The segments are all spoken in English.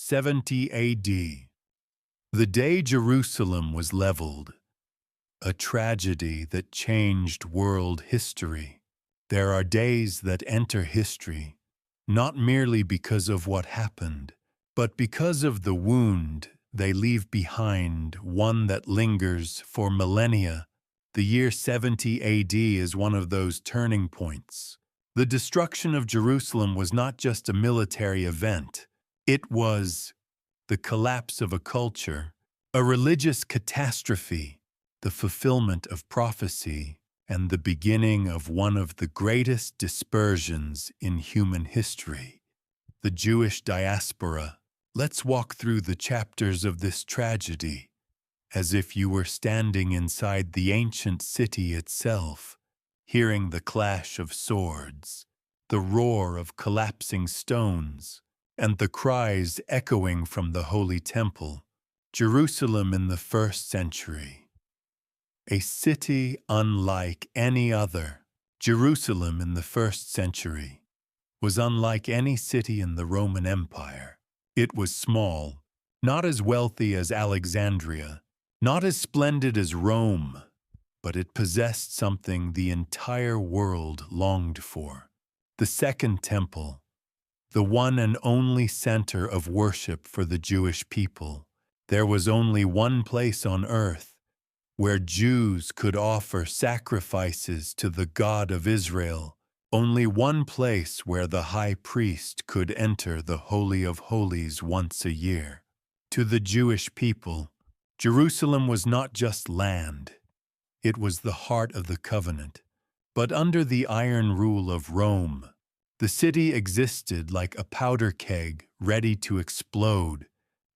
70 AD. The day Jerusalem was leveled, a tragedy that changed world history. There are days that enter history, not merely because of what happened, but because of the wound they leave behind, one that lingers for millennia. The year 70 AD is one of those turning points. The destruction of Jerusalem was not just a military event. It was the collapse of a culture, a religious catastrophe, the fulfillment of prophecy, and the beginning of one of the greatest dispersions in human history, the Jewish diaspora. Let's walk through the chapters of this tragedy, as if you were standing inside the ancient city itself, hearing the clash of swords, the roar of collapsing stones, and the cries echoing from the Holy Temple. Jerusalem in the 1st century. A city unlike any other. Jerusalem in the 1st century was unlike any city in the Roman Empire. It was small, not as wealthy as Alexandria, not as splendid as Rome, but it possessed something the entire world longed for. The Second Temple, the one and only center of worship for the Jewish people. There was only one place on earth where Jews could offer sacrifices to the God of Israel, only one place where the high priest could enter the Holy of Holies once a year. To the Jewish people, Jerusalem was not just land. It was the heart of the covenant. But under the iron rule of Rome, the city existed like a powder keg ready to explode.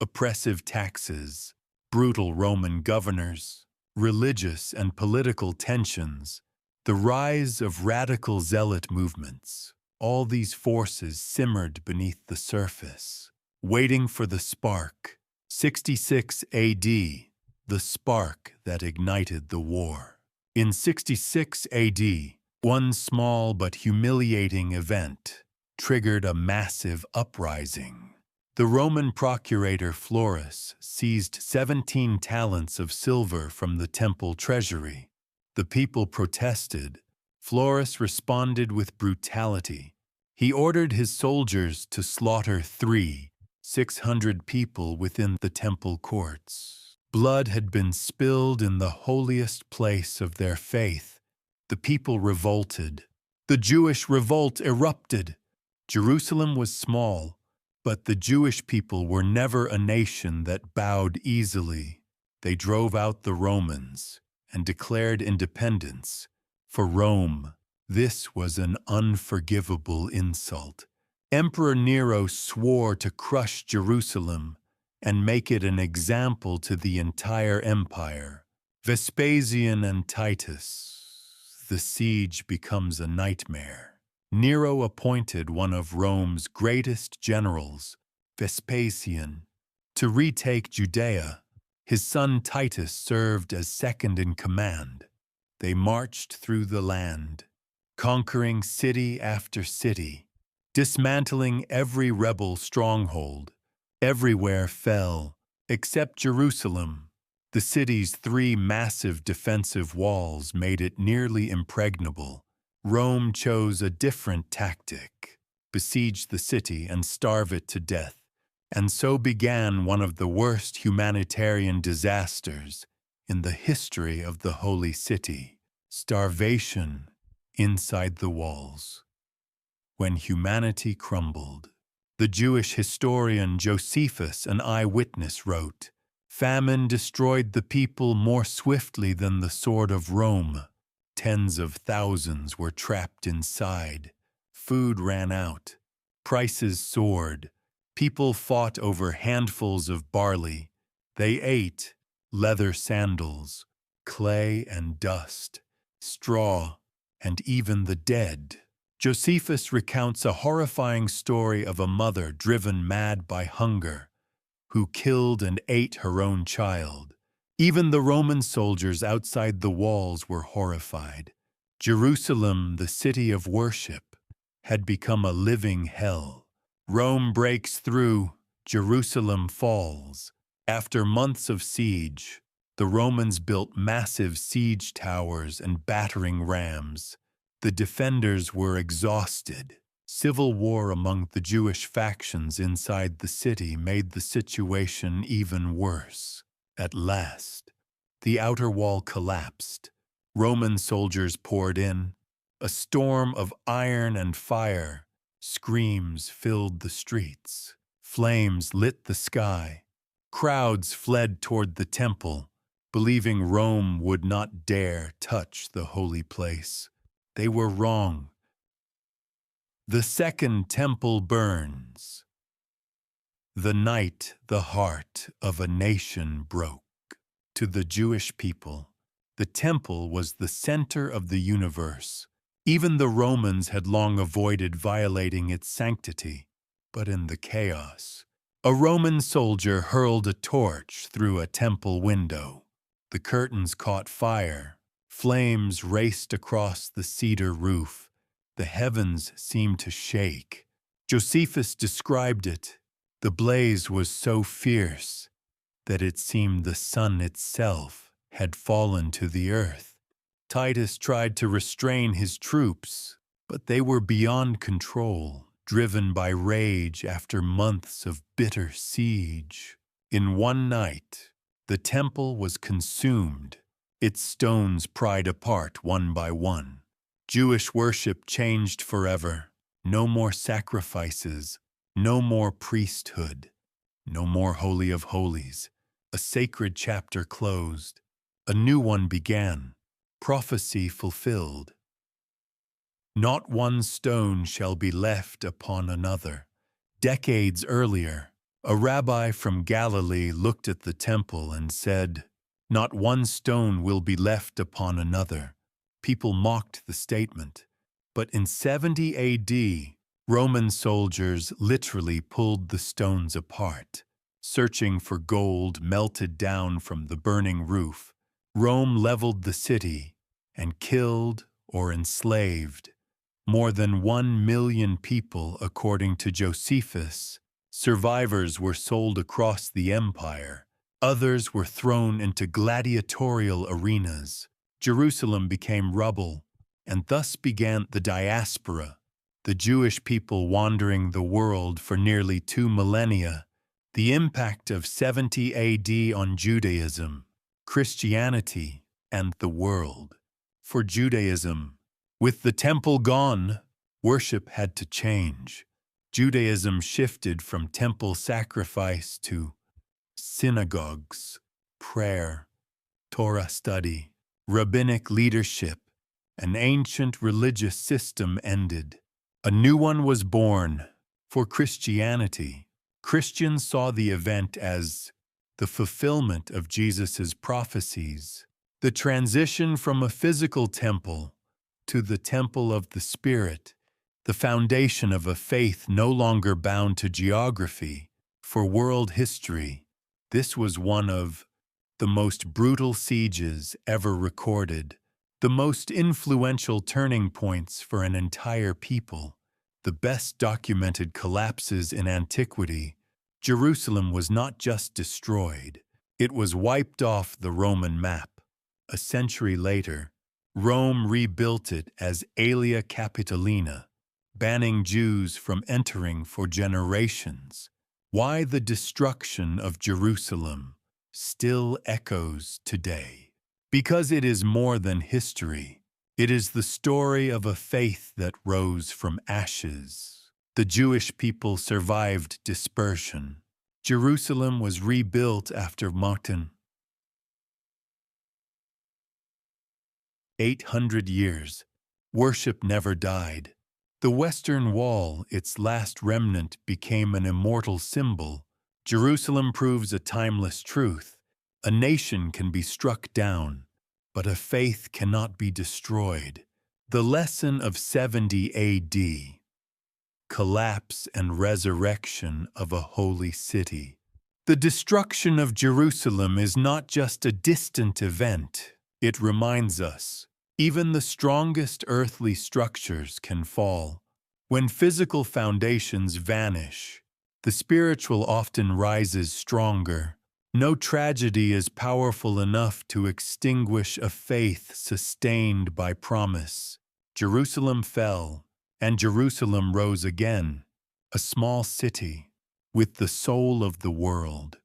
Oppressive taxes, brutal Roman governors, religious and political tensions, the rise of radical zealot movements, all these forces simmered beneath the surface, waiting for the spark. 66 AD, the spark that ignited the war. In 66 AD, one small but humiliating event triggered a massive uprising. The Roman procurator Florus seized 17 talents of silver from the temple treasury. The people protested. Florus responded with brutality. He ordered his soldiers to slaughter 600 people within the temple courts. Blood had been spilled in the holiest place of their faith. The people revolted. The Jewish revolt erupted. Jerusalem was small, but the Jewish people were never a nation that bowed easily. They drove out the Romans and declared independence. For Rome, this was an unforgivable insult. Emperor Nero swore to crush Jerusalem and make it an example to the entire empire. Vespasian and Titus. The siege becomes a nightmare. Nero appointed one of Rome's greatest generals, Vespasian, to retake Judea. His son Titus served as second in command. They marched through the land, conquering city after city, dismantling every rebel stronghold. Everywhere fell, except Jerusalem. The city's 3 massive defensive walls made it nearly impregnable. Rome chose a different tactic: besiege the city and starve it to death. And so began one of the worst humanitarian disasters in the history of the Holy City: starvation inside the walls. When humanity crumbled, the Jewish historian Josephus, an eyewitness, wrote, "Famine destroyed the people more swiftly than the sword of Rome. Tens of thousands were trapped inside. Food ran out. Prices soared. People fought over handfuls of barley. They ate leather sandals, clay and dust, straw, and even the dead." Josephus recounts a horrifying story of a mother driven mad by hunger, who killed and ate her own child. Even the Roman soldiers outside the walls were horrified. Jerusalem, the city of worship, had become a living hell. Rome breaks through. Jerusalem falls. After months of siege, the Romans built massive siege towers and battering rams. The defenders were exhausted. Civil war among the Jewish factions inside the city made the situation even worse. At last, the outer wall collapsed. Roman soldiers poured in. A storm of iron and fire. Screams filled the streets. Flames lit the sky. Crowds fled toward the temple, believing Rome would not dare touch the holy place. They were wrong. The second temple burns. The night the heart of a nation broke. To the Jewish people, the temple was the center of the universe. Even the Romans had long avoided violating its sanctity. But in the chaos, a Roman soldier hurled a torch through a temple window. The curtains caught fire. Flames raced across the cedar roof. The heavens seemed to shake. Josephus described it. The blaze was so fierce that it seemed the sun itself had fallen to the earth. Titus tried to restrain his troops, but they were beyond control, driven by rage after months of bitter siege. In one night, the temple was consumed, its stones pried apart one by one. Jewish worship changed forever. No more sacrifices, no more priesthood, no more Holy of Holies. A sacred chapter closed. A new one began. Prophecy fulfilled. Not one stone shall be left upon another. Decades earlier, a rabbi from Galilee looked at the temple and said, "Not one stone will be left upon another." People mocked the statement. But in 70 AD, Roman soldiers literally pulled the stones apart, searching for gold melted down from the burning roof. Rome leveled the city and killed or enslaved more than 1 million people, according to Josephus. Survivors were sold across the empire. Others were thrown into gladiatorial arenas. Jerusalem became rubble, and thus began the Diaspora, the Jewish people wandering the world for nearly 2 millennia. The impact of 70 AD on Judaism, Christianity, and the world. For Judaism, with the temple gone, worship had to change. Judaism shifted from temple sacrifice to synagogues, prayer, Torah study, rabbinic leadership. An ancient religious system ended. A new one was born. For Christianity, Christians saw the event as the fulfillment of Jesus' prophecies, the transition from a physical temple to the temple of the Spirit, the foundation of a faith no longer bound to geography. For world history, this was one of the most brutal sieges ever recorded, the most influential turning points for an entire people, the best documented collapses in antiquity. Jerusalem was not just destroyed, it was wiped off the Roman map. A century later, Rome rebuilt it as Aelia Capitolina, banning Jews from entering for generations. Why the destruction of Jerusalem still echoes today? Because it is more than history. It is the story of a faith that rose from ashes. The Jewish people survived dispersion. Jerusalem was rebuilt after Martin. 800 years. Worship never died. The Western Wall, its last remnant, became an immortal symbol. Jerusalem proves a timeless truth. A nation can be struck down, but a faith cannot be destroyed. The lesson of 70 AD. Collapse and resurrection of a holy city. The destruction of Jerusalem is not just a distant event. It reminds us, even the strongest earthly structures can fall. When physical foundations vanish, The spiritual often rises stronger. No tragedy is powerful enough to extinguish a faith sustained by promise. Jerusalem fell, and Jerusalem rose again, a small city with the soul of the world.